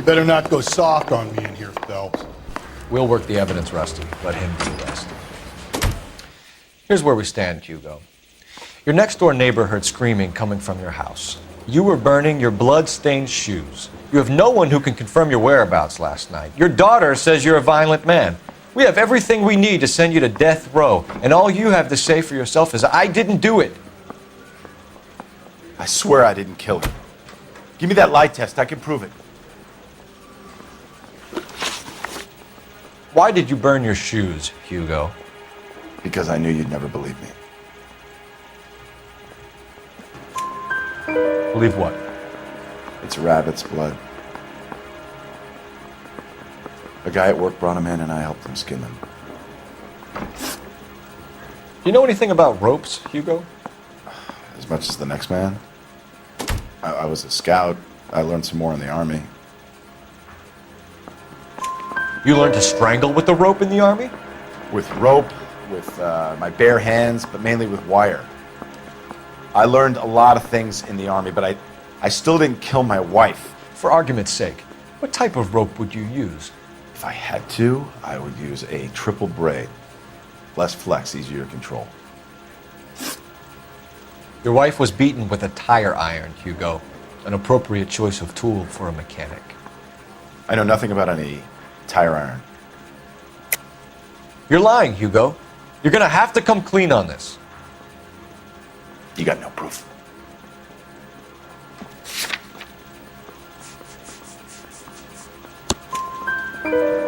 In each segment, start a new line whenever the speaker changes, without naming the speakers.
You better not go soft on me in here, Phelps.
We'll work the evidence, Rusty. Let him do the rest. Here's where we stand, Hugo. Your next-door neighbor heard screaming coming from your house. You were burning your blood-stained shoes. You have no one who can confirm your whereabouts last night. Your daughter says you're a violent man. We have everything we need to send you to death row, and all you have to say for yourself is, I didn't do it.
I swear I didn't kill him. Give me that lie test. I can prove it.
Why did you burn your shoes, Hugo?
Because I knew you'd never believe me.
Believe what?
It's rabbit's blood. A guy at work brought him in and I helped him skin them.
Do you know anything about ropes, Hugo?
As much as the next man. I was a scout. I learned some more in the army.
You learned to strangle with the rope in the army?
With rope, with my bare hands, but mainly with wire. I learned a lot of things in the army, but I still didn't kill my wife.
For argument's sake, what type of rope would you use?
If I had to, I would use a triple braid. Less flex, easier to control.
Your wife was beaten with a tire iron, Hugo. An appropriate choice of tool for a mechanic.
I know nothing about any tire iron.
You're lying, Hugo. You're gonna have to come clean on this.
You got no proof.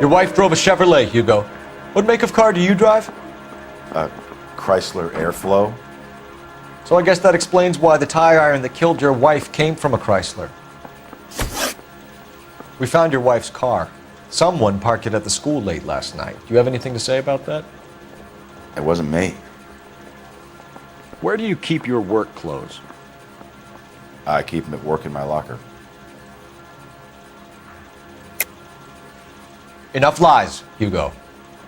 Your wife drove a Chevrolet, Hugo. What make of car do you drive?
A Chrysler Airflow.
So I guess that explains why the tire iron that killed your wife came from a Chrysler. We found your wife's car. Someone parked it at the school late last night. Do you have anything to say about that?
It wasn't me.
Where do you keep your work clothes?
I keep them at work in my locker.
Enough lies, Hugo.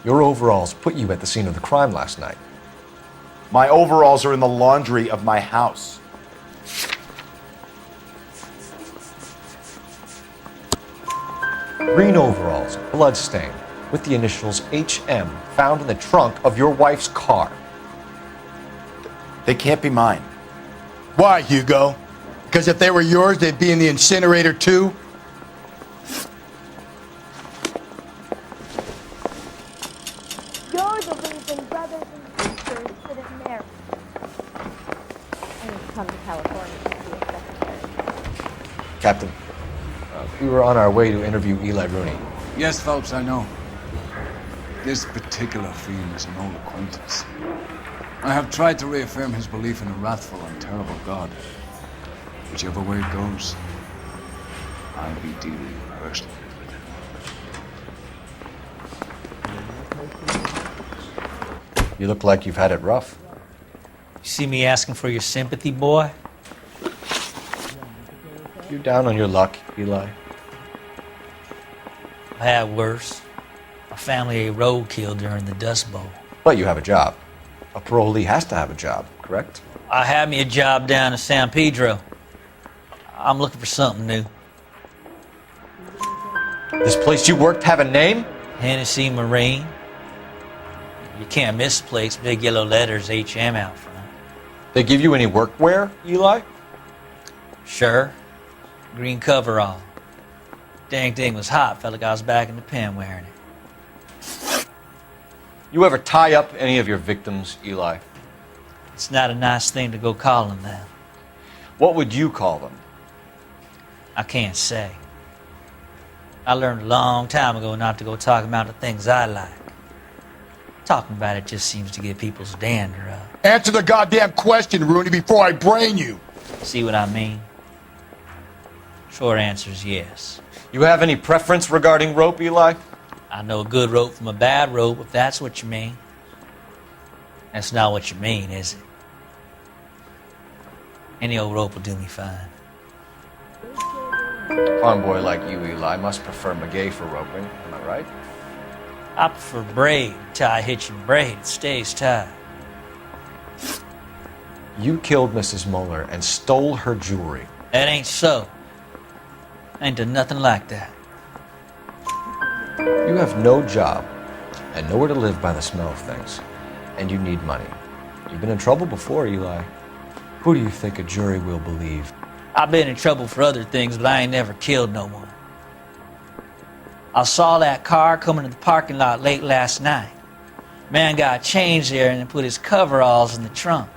Your overalls put you at the scene of the crime last night.
My overalls are in the laundry of my house.
Green overalls, bloodstained, with the initials HM found in the trunk of your wife's car.
They can't be mine.
Why, Hugo? Because if they were yours, they'd be in the incinerator too?
You're the reason brothers and sisters shouldn't marry. I need to come to California to be a secretary.
Captain, we were on our way to interview Eli Rooney.
Yes, Phelps, I know. This particular fiend is an old acquaintance. I have tried to reaffirm his belief in a wrathful and terrible God. Whichever way it goes, I'll be dealing personally with it.
You look like you've had it rough.
You see me asking for your sympathy, boy?
You're down on your luck, Eli.
I had worse. My family ate roadkill during the Dust Bowl.
But you have a job. A parolee has to have a job, correct?
I had me a job down in San Pedro. I'm looking for something new.
This place you worked have a name?
Hennessy Marine. You can't miss the place. Big yellow letters, HM out front.
They give you any workwear, Eli?
Sure. Green coverall. Dang thing was hot. Felt like I was back in the pen wearing it.
You ever tie up any of your victims, Eli?
It's not a nice thing to go calling them.
What would you call them?
I can't say. I learned a long time ago not to go talking about the things I like. Talking about it just seems to get people's dander up.
Answer the goddamn question, Rooney, before I brain you.
See what I mean? Short answer is yes.
You have any preference regarding rope, Eli?
I know a good rope from a bad rope, if that's what you mean. That's not what you mean, is it? Any old rope will do me fine.
A farm boy like you, Eli, must prefer Magay for roping. Am I right?
I prefer braid. Tie hitching braid. It stays tied.
You killed Mrs. Muller and stole her jewelry.
That ain't so. I ain't done nothing like that.
You have no job and nowhere to live by the smell of things, and you need money. You've been in trouble before, Eli. Who do you think a jury will believe?
I've been in trouble for other things, but I ain't never killed no one. I saw that car coming to the parking lot late last night. Man got changed there and then put his coveralls in the trunk.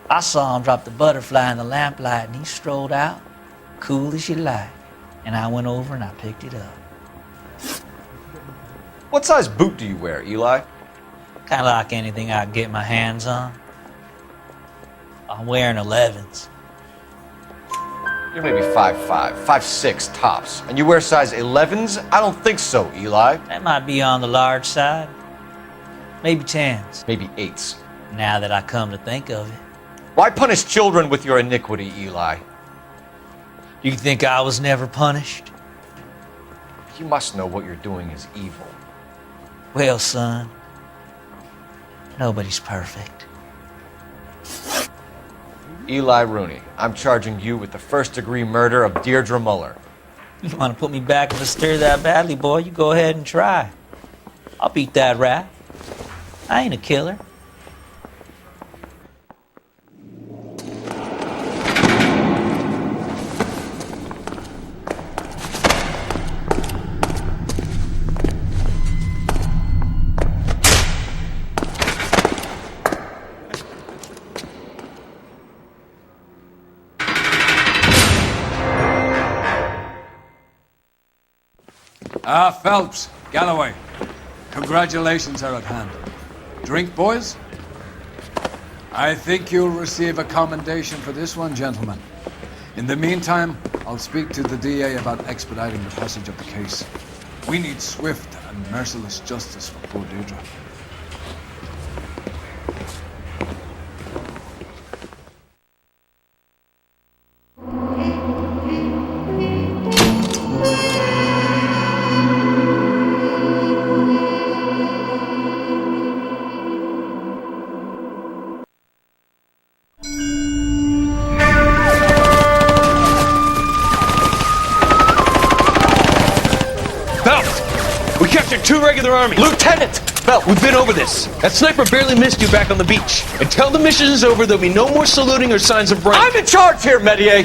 I saw him drop the butterfly in the lamplight and he strolled out, cool as you like. And I went over and I picked it up.
What size boot do you wear, Eli?
Kind of like anything I can get my hands on. I'm wearing 11s.
You're maybe 5'5", 5'6" tops, and you wear size 11s? I don't think so, Eli.
That might be on the large side. Maybe 10s.
Maybe 8s.
Now that I come to think of it.
Why punish children with your iniquity, Eli?
You think I was never punished?
You must know what you're doing is evil.
Well, son, nobody's perfect.
Eli Rooney, I'm charging you with the first-degree murder of Deirdre Muller.
You want to put me back in the stir that badly, boy? You go ahead and try. I'll beat that rap. I ain't a killer.
Phelps, Galloway, congratulations are at hand. Drink, boys? I think you'll receive a commendation for this one, gentlemen. In the meantime, I'll speak to the DA about expediting the passage of the case. We need swift and merciless justice for poor Deirdre.
We captured 2 regular armies.
Lieutenant! Phelps!
We've been over this. That sniper barely missed you back on the beach. Until the mission is over, there'll be no more saluting or signs of rank.
I'm in charge here, Medier!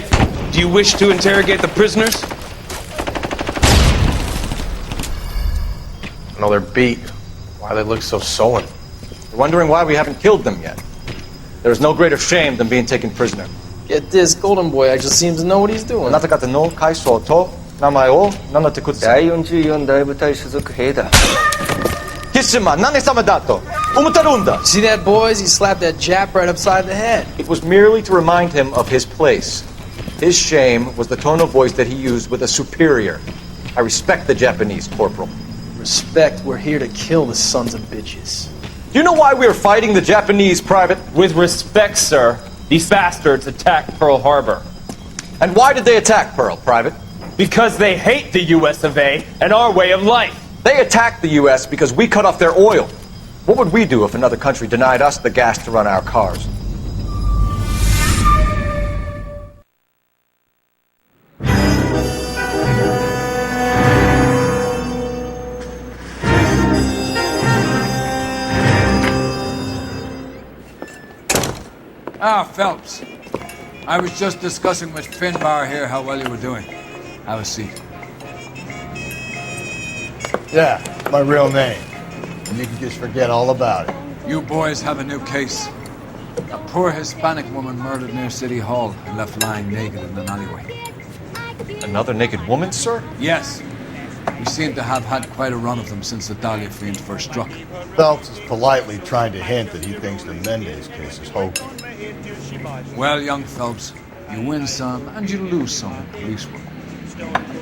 Do you wish to interrogate the prisoners?
No, they're beat. Why they look so sullen?
You're wondering why we haven't killed them yet. There is no greater shame than being taken prisoner.
Get this, Golden Boy actually seems to know what he's doing.
あなた方の階層と名前を名乗ってください。
第44大部隊所属兵だ。
貴様、何様だと思ってるんだ。
See that, boys? He slapped that Jap right upside the head.
It was merely to remind him of his place. His shame was the tone of voice that he used with a superior. I respect the Japanese, Corporal.
Respect, we're here to kill the sons of bitches.
Do you know why we are fighting the Japanese, Private?
With respect, sir, these bastards attacked Pearl Harbor.
And why did they attack Pearl, Private?
Because they hate the US of A and our way of life.
They attacked the U.S. because we cut off their oil. What would we do if another country denied us the gas to run our cars?
Phelps. I was just discussing with Finbar here how well you were doing. Have a seat.
Yeah, my real name. And you can just forget all about it.
You boys have a new case. A poor Hispanic woman murdered near City Hall and left lying naked in an alleyway.
Another naked woman, sir?
Yes. We seem to have had quite a run of them since the Dahlia fiend first struck.
Phelps is politely trying to hint that he thinks the Mendez case is hokey.
Well, young Phelps, you win some and you lose some in police work.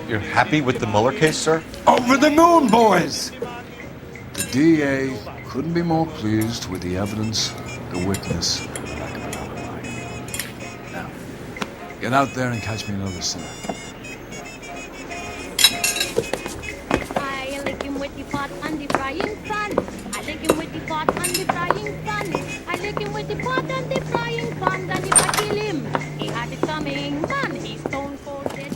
You're happy with the Mueller case, sir?
Over the moon, boys! The DA couldn't be more pleased with the evidence, the witness, and the lack of an alibi. Now, get out there and catch me another sinner.
I lick him with the pot and the frying pan. I lick him with the pot and the frying pan. I lick him with the pot and the frying pan. And if I kill him, he had it coming. Man, he's stone cold dead.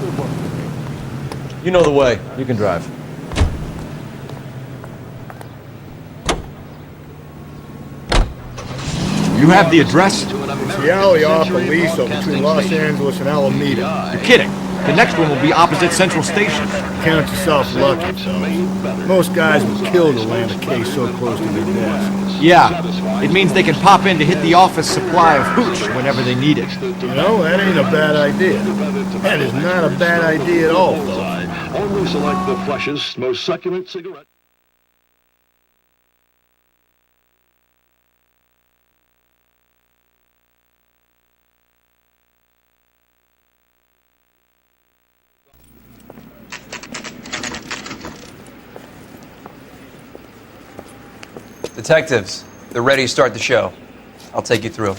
Good work.
You know the way. You can drive.
You have the address?
It's the alley off Aliso between Los Angeles and Alameda.
You're kidding. The next one will be opposite Central Station.
Count yourself lucky, fellas. Most guys would kill to land a case so close to their desk.
Yeah, it means they can pop in to hit the office supply of hooch whenever they need it.
You know, that ain't a bad idea. That is not a bad idea at all, fellas.
Only select the freshest, most succulent cigarette.
Detectives, they're ready to start the show. I'll take you through.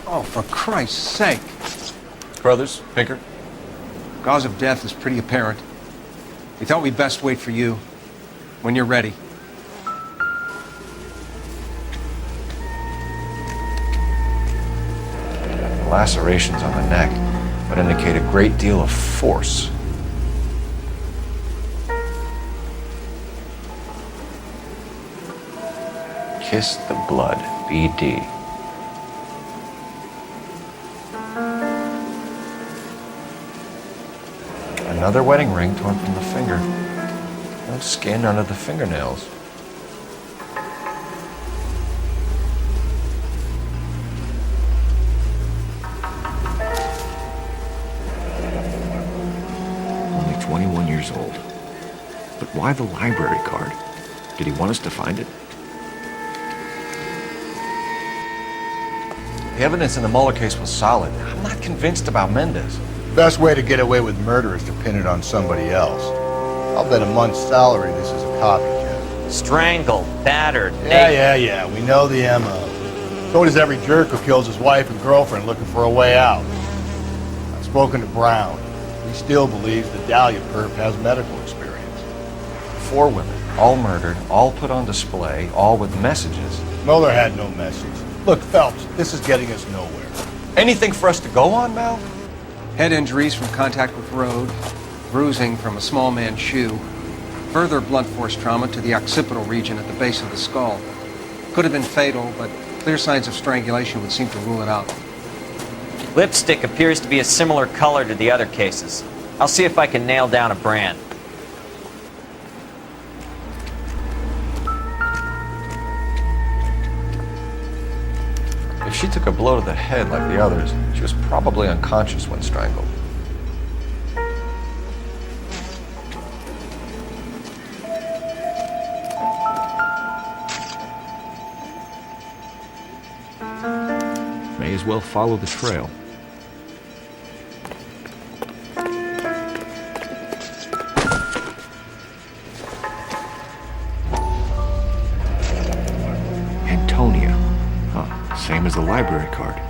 Oh, for Christ's sake.
Brothers, Pinker.
Cause of death is pretty apparent. We thought we'd best wait for you. When you're ready.
Lacerations on the neck would indicate a great deal of force. Kiss the blood, BD. Another wedding ring torn from the finger. No skin under the fingernails.
Only 21 years old. But why the library card? Did he want us to find it?
The evidence in the Mueller case was solid. I'm not convinced about Mendez.
Best way to get away with murder is to pin it on somebody else. I'll bet a month's salary this is a copycat.
Strangled, battered,
Yeah, we know the MO. So does every jerk who kills his wife and girlfriend looking for a way out. I've spoken to Brown. He still believes the Dahlia perp has medical experience.
4 women, all murdered, all put on display, all with messages.
Mueller had no message. Look, Phelps, this is getting us nowhere.
Anything for us to go on, Mal?
Head injuries from contact with road, bruising from a small man's shoe, further blunt force trauma to the occipital region at the base of the skull. Could have been fatal, but clear signs of strangulation would seem to rule it out.
Lipstick appears to be a similar color to the other cases. I'll see if I can nail down a brand.
If she took a blow to the head like the others, she was probably unconscious when strangled.
May as well follow the trail. Antonia. Huh, same as the library card.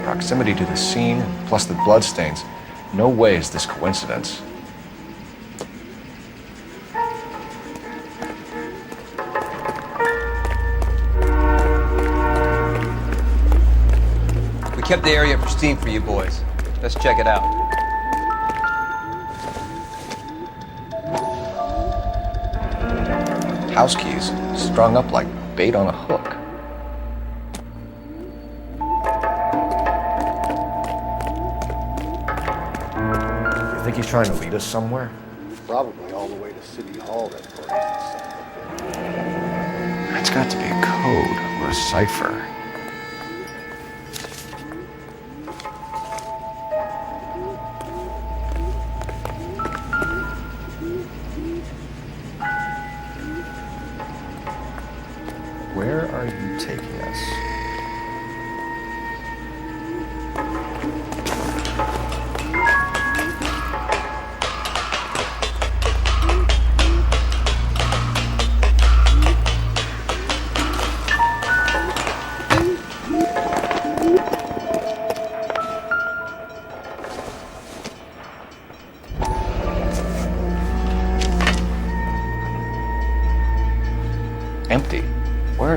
Proximity to the scene, plus the bloodstains. No way is this coincidence.
We kept the area pristine for you boys. Let's check it out.
House keys, strung up like bait on a hook. You think he's trying to lead us somewhere?
Probably all the way to City Hall, that place.
It's got to be a code or a cipher. Where are you taking us?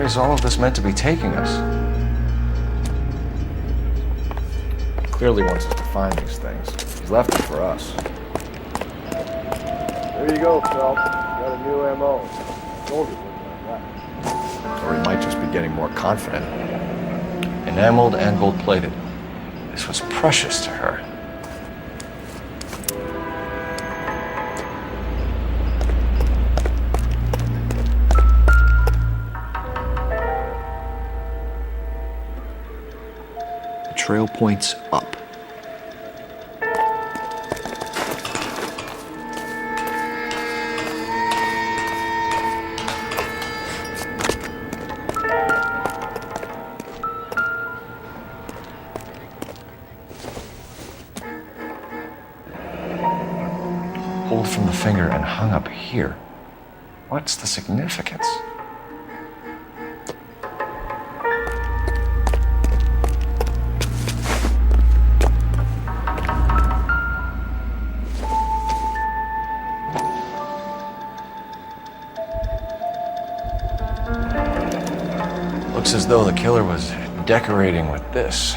is all of this meant to be taking us? He clearly wants us to find these things. He's left them for us.
There you go, Phelps. Got a new MO. Told you wouldn't like that.
Or he might just be getting more confident. Enameled and gold-plated. This was precious to her.
The trail points up.
Pulled from the finger and hung up here. What's the significance? Looks as though the killer was decorating with this.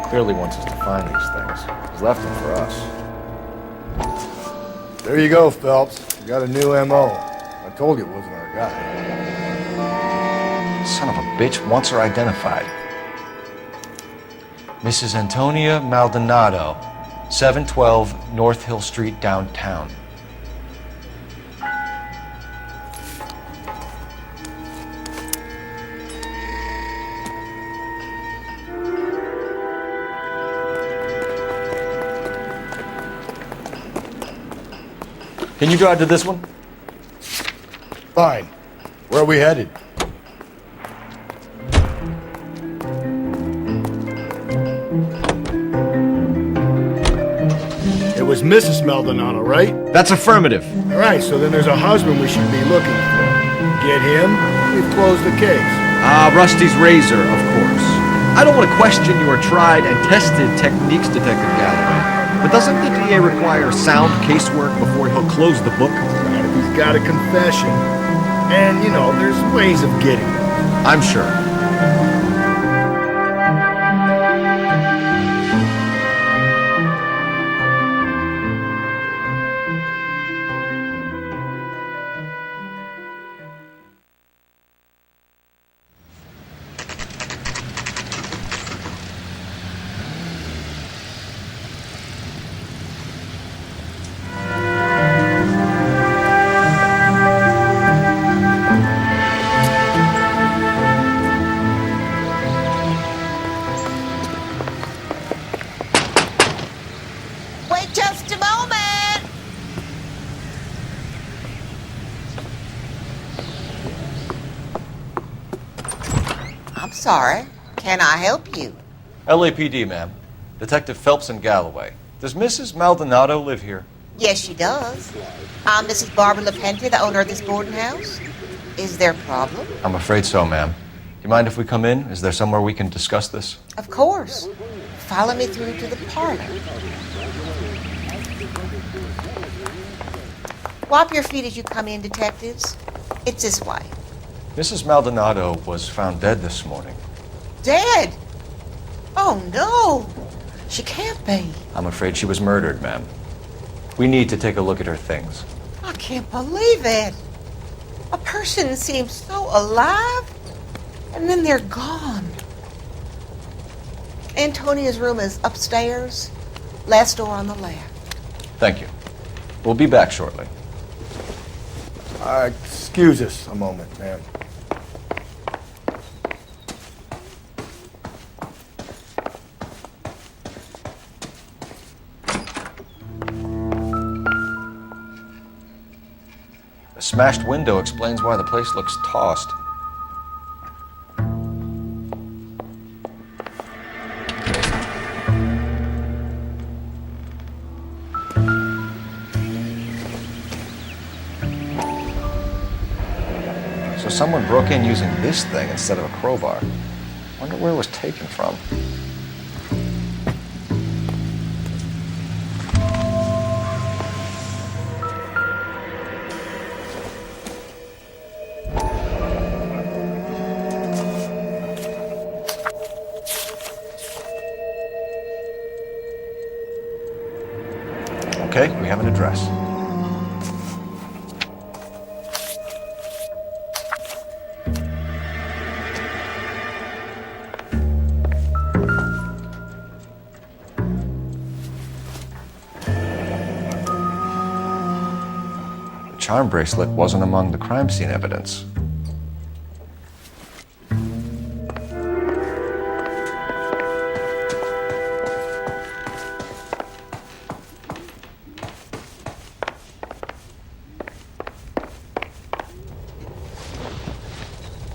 Clearly wants us to find these things. He's left them for us.
There you go, Phelps. You got a new MO. I told you it wasn't our guy.
Son of a bitch wants her identified. Mrs. Antonia Maldonado, 712 North Hill Street, downtown. Can you drive to this one?
Fine. Where are we headed? It was Mrs. Maldonado, right?
That's affirmative.
All right, so then there's a husband we should be looking for. Get him, we've closed the case.
Rusty's razor, of course. I don't want to question your tried and tested techniques, Detective Galloway. But doesn't the DA require sound casework before he'll close the book?
Not if he's got a confession. And, you know, there's ways of getting it.
I'm sure.
Sorry. Can I help you?
LAPD, ma'am. Detective Phelps and Galloway. Does Mrs. Maldonado live here?
Yes, she does. I'm Mrs. Barbara LaPente, the owner of this boarding house. Is there a problem?
I'm afraid so, ma'am. Do you mind if we come in? Is there somewhere we can discuss this?
Of course. Follow me through to the parlor. Wipe your feet as you come in, detectives. It's this way.
Mrs. Maldonado was found dead this morning.
Dead? Oh, no. She can't be.
I'm afraid she was murdered, ma'am. We need to take a look at her things.
I can't believe it. A person seems so alive, and then they're gone. Antonia's room is upstairs, last door on the left.
Thank you. We'll be back shortly.
Excuse us a moment, ma'am.
The smashed window explains why the place looks tossed. So someone broke in using this thing instead of a crowbar. Wonder where it was taken from. Okay, we have an address. The charm bracelet wasn't among the crime scene evidence.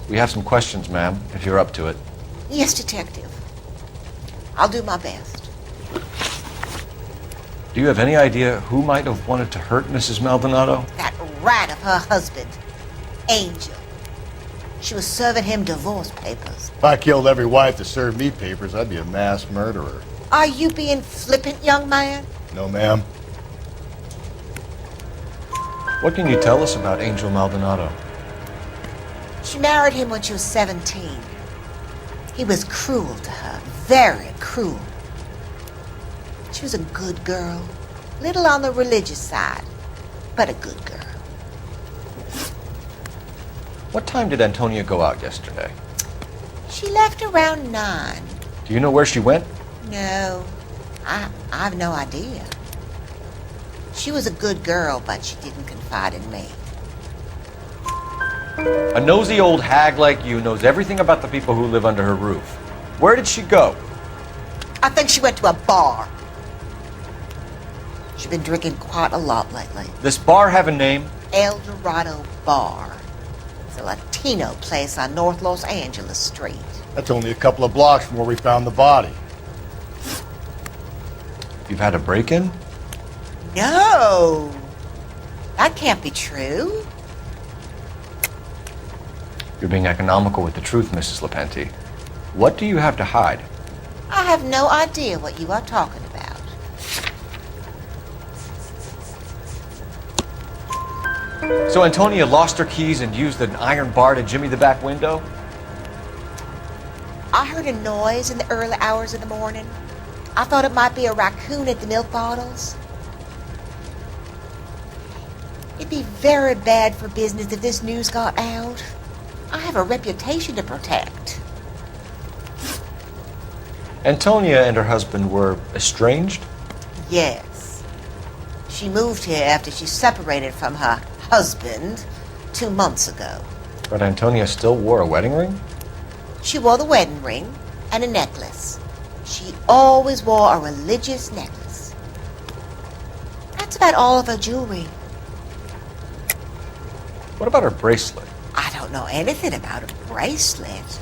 We have some questions, ma'am, if you're up to it.
Yes, Detective. I'll do my best.
Do you have any idea who might have wanted to hurt Mrs. Maldonado?
That rat of her husband, Angel. She was serving him divorce papers.
If I killed every wife to serve me papers, I'd be a mass murderer.
Are you being flippant, young man?
No, ma'am.
What can you tell us about Angel Maldonado?
She married him when she was 17. He was cruel to her, very cruel. She was a good girl, little on the religious side, but a good girl.
What time did Antonia go out yesterday?
She left around 9.
Do you know where she went?
No, I have no idea. She was a good girl, but she didn't confide in me.
A nosy old hag like you knows everything about the people who live under her roof. Where did she go?
I think she went to a bar. She's been drinking quite a lot lately.
This bar have a name?
El Dorado Bar. It's a Latino place on North Los Angeles Street.
That's only a couple of blocks from where we found the body.
You've had a break-in?
No! That can't be true.
You're being economical with the truth, Mrs. Lepenti. What do you have to hide?
I have no idea what you are talking about.
So Antonia lost her keys and used an iron bar to jimmy the back window?
I heard a noise in the early hours of the morning. I thought it might be a raccoon at the milk bottles. It'd be very bad for business if this news got out. I have a reputation to protect.
Antonia and her husband were estranged?
Yes. She moved here after she separated from her husband 2 months ago.
But Antonia still wore a wedding ring?
She wore the wedding ring and a necklace. She always wore a religious necklace. That's about all of her jewelry.
What about her bracelet?
I don't know anything about a bracelet.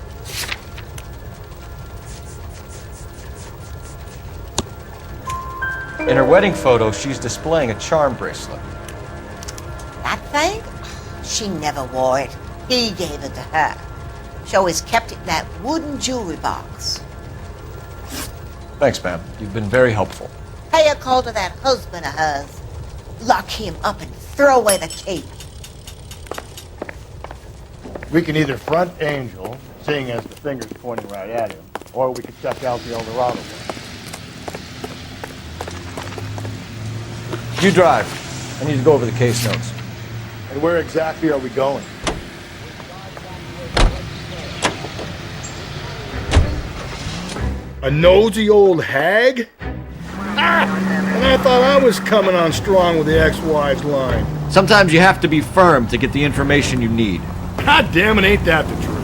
In her wedding photo, she's displaying a charm bracelet.
That thing? She never wore it. He gave it to her. She always kept it in that wooden jewelry box.
Thanks, ma'am. You've been very helpful.
Pay a call to that husband of hers. Lock him up and throw away the key.
We can either front Angel, seeing as the finger's pointing right at him, or we can check out the El Dorado one.
You drive. I need to go over the case notes.
And where exactly are we going? A nosy old hag? And I thought I was coming on strong with the ex-wives line.
Sometimes you have to be firm to get the information you need.
God damn it, ain't that the truth?